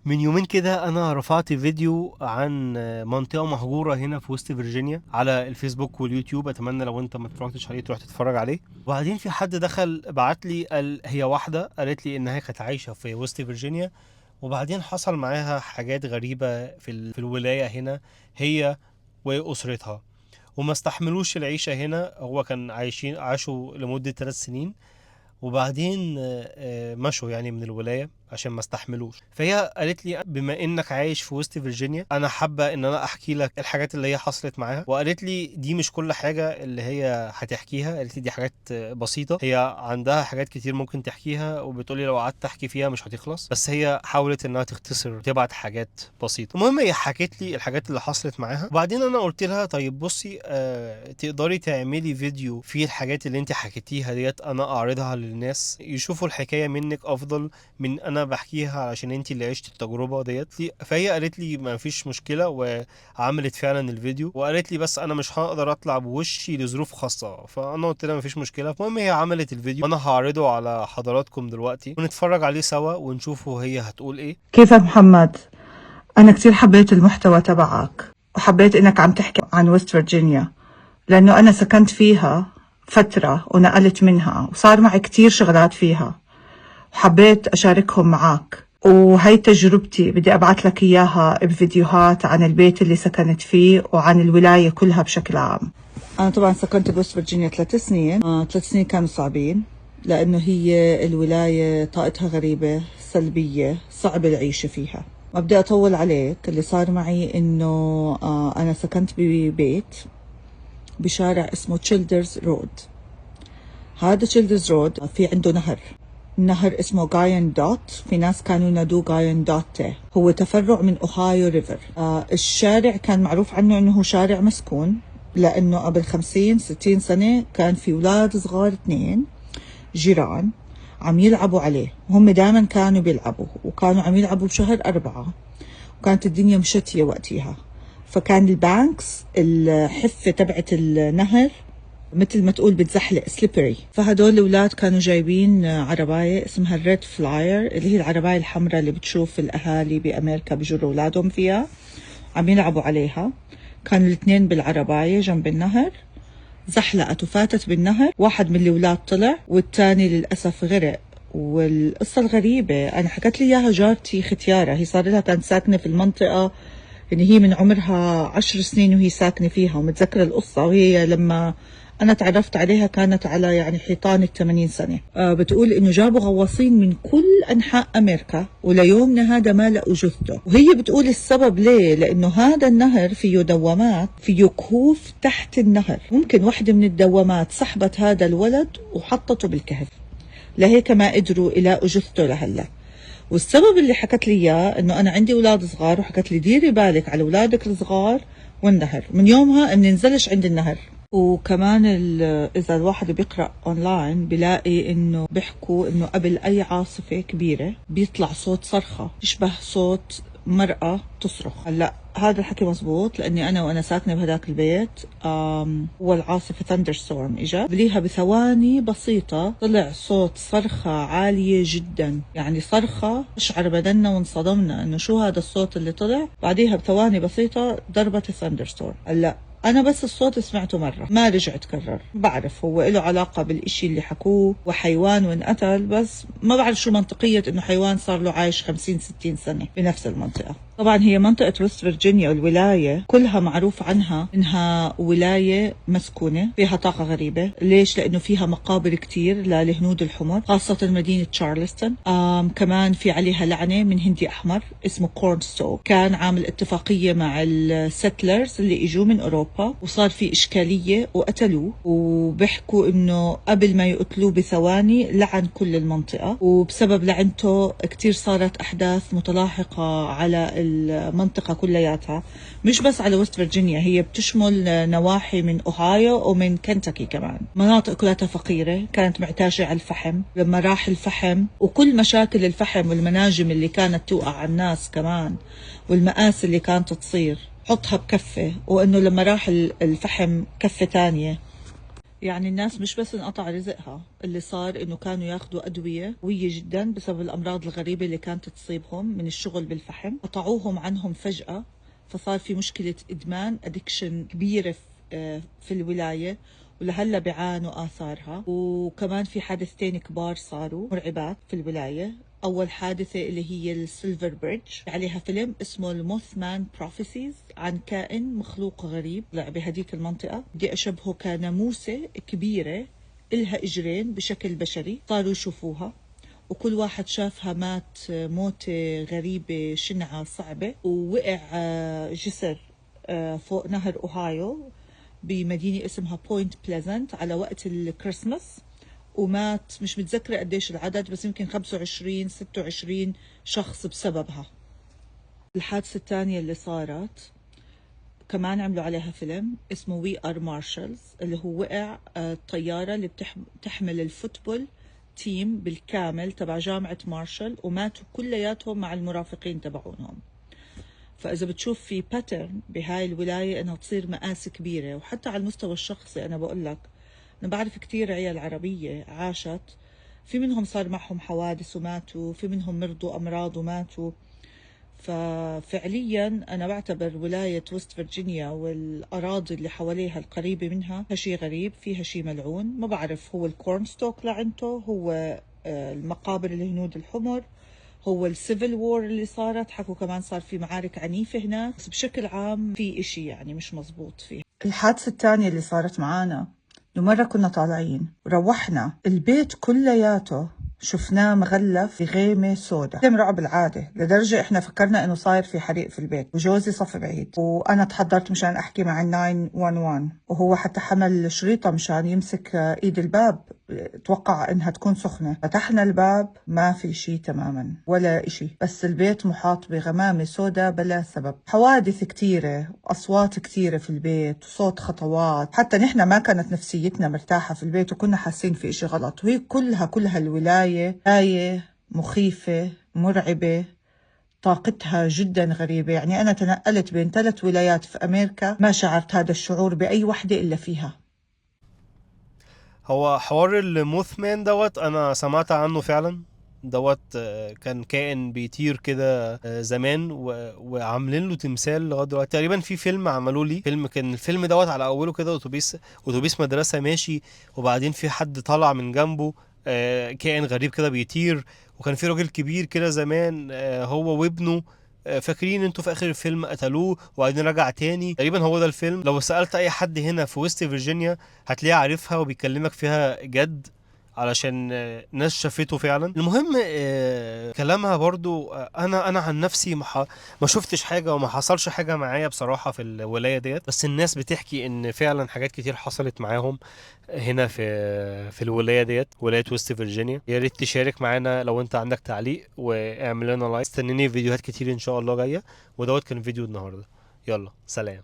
من يومين كده انا رفعت فيديو عن منطقة مهجورة هنا في وست فيرجينيا على الفيسبوك واليوتيوب. اتمنى لو انت ما اتفرجتش عليه تروح تتفرج عليه. وبعدين في حد دخل بعت لي، قال هي واحدة قالت لي انها كانت عايشة في وست فيرجينيا، وبعدين حصل معاها حاجات غريبة في الولاية هنا، هي وأسرتها، وما استحملوش العيشة هنا. هو كان عاشوا لمدة 3 سنين، وبعدين مشوا يعني من الولاية عشان ما استحملوش. فهي قالت لي بما انك عايش في وست فيرجينيا، انا حابة ان انا احكي لك الحاجات اللي هي حصلت معاها. وقالت لي دي مش كل حاجة اللي هي هتحكيها، قالت لي دي حاجات بسيطة، هي عندها حاجات كتير ممكن تحكيها، وبتقولي لو قعدت احكي فيها مش هتخلص، بس هي حاولت انها تختصر وتبعت حاجات بسيطة. المهم هي حكت لي الحاجات اللي حصلت معاها، وبعدين انا قلت لها طيب بصي، تقدري تعملي فيديو فيه الحاجات اللي انت حكيتيها ديت، انا اعرضها للناس يشوفوا الحكاية منك افضل من انا بحكيها، علشان انت اللي عشت التجربة ديت. فهي قالت لي ما فيش مشكلة، وعملت فعلا الفيديو، وقالت لي بس انا مش هقدر اطلع بوشي لظروف خاصة. فانا قلت لها ما فيش مشكلة. المهم هي عملت الفيديو وانا هعرضه على حضراتكم دلوقتي، ونتفرج عليه سوا ونشوفه هي هتقول ايه. كيفك محمد؟ أنا كتير حبيت المحتوى تبعك وحبيت إنك عم تحكي عن ويست فيرجينيا، لأنه أنا سكنت فيها فترة ونقلت منها وصار معي كتير شغلات فيها وحبيت أشاركهم معك. وهي تجربتي بدي أبعث لك إياها بفيديوهات عن البيت اللي سكنت فيه وعن الولاية كلها بشكل عام. أنا طبعا سكنت بوست فيرجينيا 3 سنين. 3 سنين كانوا صعبين، لأنه هي الولاية طاقتها غريبة سلبية، صعب العيشة فيها. ما بدي أطول عليك، اللي صار معي إنه أنا سكنت ببيت بشارع اسمه تشيلدرز رود. هذا تشيلدرز رود في عنده نهر اسمه جاين دوت، في ناس كانوا ينادوه جاين دوت، هو تفرع من أوهايو ريفر. الشارع كان معروف عنه إنه هو شارع مسكون، لأنه قبل 50-60 سنة كان في أولاد صغار 2 جيران عم يلعبوا عليه، وهم دائما كانوا بيلعبوا، وكانوا عم يلعبوا بشهر 4، وكانت الدنيا مشتية وقتها. فكان البانكس، الحفة تبعت النهر، مثل ما تقول بتزحلق، سليبري. فهدول الأولاد كانوا جايبين عرباية اسمها الريد فلاير، اللي هي العرباية الحمراء اللي بتشوف الأهالي بأمريكا بيجروا أولادهم فيها، عم يلعبوا عليها. كانوا الاثنين بالعرباية جنب النهر، زحلقت وفاتت بالنهر. واحد من الأولاد طلع والتاني للأسف غرق. والقصة الغريبة أنا حكت لي إياها جارتي ختيارة، هي صار لها كانت ساكنة في المنطقة، يعني هي من عمرها 10 سنين وهي ساكنة فيها، ومتذكرة القصة. وهي لما أنا تعرفت عليها كانت على يعني حيطان 80 سنة. بتقول إنه جابوا غواصين من كل أنحاء أمريكا، وليومنا هذا ما لقوا جثته. وهي بتقول السبب ليه، لأنه هذا النهر فيه دوامات، فيه كهوف تحت النهر، ممكن واحدة من الدوامات سحبت هذا الولد وحطته بالكهف، لهيك ما قدروا يلاقوا جثته لهلا. والسبب اللي حكت لي اياه انه انا عندي اولاد صغار، وحكت لي ديري بالك على اولادك الصغار والنهر، من يومها مننزلش عند النهر. وكمان اذا الواحد بيقرا اونلاين بلاقي انه بيحكوا انه قبل اي عاصفه كبيره بيطلع صوت صرخه يشبه صوت مرأة تصرخ. هلا هذا الحكي مزبوط، لاني انا وانا ساكنه بهداك البيت هو العاصفه ثاندر ستورم اجا قبليها بثواني بسيطه، طلع صوت صرخه عاليه جدا، يعني صرخه اشعر بدنا وانصدمنا انه شو هذا الصوت اللي طلع. بعديها بثواني بسيطه ضربت الثاندر ستورم. هلا أنا بس الصوت سمعته مرة، ما رجع تكرر. بعرف هو له علاقة بالإشي اللي حكوه وحيوان وانقتل، بس ما بعرف شو منطقية إنه حيوان صار له عايش 50-60 سنة بنفس المنطقة. طبعا هي منطقة ويست فيرجينيا والولاية كلها معروف عنها إنها ولاية مسكونة فيها طاقة غريبة. ليش؟ لأنه فيها مقابر كتير للهنود الحمر، خاصة مدينة تشارلستون. كمان في عليها لعنة من هندي أحمر اسمه كورنستو، كان عامل اتفاقية مع السيتلرز اللي إجوا من أوروبا، وصار في إشكالية وقتلوه. وبيحكوا إنه قبل ما يقتلوه بثواني لعن كل المنطقة، وبسبب لعنته كتير صارت أحداث متلاحقة على المنطقة كلياتها، مش بس على وست فيرجينيا، هي بتشمل نواحي من أوهايو ومن كنتاكي كمان. مناطق كلها فقيرة، كانت معتاشة على الفحم. لما راح الفحم وكل مشاكل الفحم والمناجم اللي كانت توقع على الناس كمان، والمآسي اللي كانت تصير، حطها بكفة، وإنه لما راح الفحم كفة تانية، يعني الناس مش بس انقطع رزقها، اللي صار انه كانوا ياخذوا ادويه قويه جدا بسبب الامراض الغريبه اللي كانت تصيبهم من الشغل بالفحم، قطعوهم عنهم فجاه، فصار في مشكله ادمان ادكشن كبيره في الولايه، ولهلا بيعانوا آثارها. وكمان في حادثتين كبار صاروا مرعبات في الولاية. أول حادثة اللي هي السيلفر بريدج، عليها فيلم اسمه الموثمان بروفيسيز، عن كائن مخلوق غريب طلع بهديك المنطقة، بدي أشبهه كناموسة كبيرة إلها إجرين بشكل بشري، صاروا يشوفوها وكل واحد شافها مات موتة غريبة شنعة صعبة. ووقع جسر فوق نهر أوهايو بمدينة اسمها بوينت بليزنت على وقت الكريسماس، ومات مش متذكرة قديش العدد، بس يمكن 25 26 شخص بسببها. الحادثة الثانية اللي صارت كمان عملوا عليها فيلم اسمه وي ار مارشالز، اللي هو وقع الطيارة اللي بتحمل الفوتبول تيم بالكامل تبع جامعة مارشال، وماتوا كلياتهم مع المرافقين تبعونهم. فإذا بتشوف في باترن بهاي الولاية إنها تصير مآسي كبيرة، وحتى على المستوى الشخصي أنا بقول لك أنا بعرف كتير عيال عربية عاشت، في منهم صار معهم حوادث وماتوا، في منهم مرضوا أمراض وماتوا. ففعليا أنا بعتبر ولاية وست فرجينيا والأراضي اللي حواليها القريبة منها شيء غريب، فيها شيء ملعون. ما بعرف هو الكورنستوك لعنته، هو المقابر الهنود الحمر، هو السيفل وور اللي صارت، حكوا كمان صار في معارك عنيفة هناك، بس بشكل عام في إشي يعني مش مزبوط فيه. الحادثة الثانية اللي صارت معانا إنه مرة كنا طالعين وروحنا البيت كلياته شفناه مغلف بغيمة سودا، كان رعب العادة لدرجة إحنا فكرنا إنه صاير في حريق في البيت، وجوزي صف بعيد وأنا تحضرت مشان أحكي مع 911، وهو حتى حمل شريطة مشان يمسك إيد الباب، توقع إنها تكون سخنة. فتحنا الباب ما في شيء تماما ولا إشي، بس البيت محاط بغمامة سودا بلا سبب. حوادث كتيرة وأصوات كتيرة في البيت وصوت خطوات، حتى نحن ما كانت نفسيتنا مرتاحة في البيت وكنا حاسين في إشي غلط. وهي كلها الولاية آية مخيفة مرعبة، طاقتها جدا غريبة. يعني أنا تنقلت بين 3 ولايات في أمريكا، ما شعرت هذا الشعور بأي وحدة إلا فيها. هو حوار الموثمان دوت انا سمعت عنه فعلا. دوت كان كائن بيطير كده زمان وعاملين له تمثال لغايه دلوقتي. تقريبا في فيلم عملوا لي فيلم، كان الفيلم دوت على اوله كده اتوبيس مدرسه ماشي، وبعدين في حد طالع من جنبه كائن غريب كده بيطير، وكان في راجل كبير كده زمان هو وابنه فاكرين انتوا في اخر الفيلم قتلوه وبعدين رجع تاني. تقريبا هو ده الفيلم. لو سألت اي حد هنا في وست فيرجينيا هتلاقيه عارفها وبيكلمك فيها جد، علشان ناس شافته فعلا. المهم كلامها برضو انا عن نفسي ما شفتش حاجه وما حصلش حاجه معايا بصراحه في الولايه ديت، بس الناس بتحكي ان فعلا حاجات كتير حصلت معاهم هنا في الولايه ديت، ولايه وست فيرجينيا. يا ريت تشارك معانا لو انت عندك تعليق، واعمل لنا لايك. استنيني فيديوهات كتير ان شاء الله جايه، ودوت كان فيديو النهارده. يلا سلام.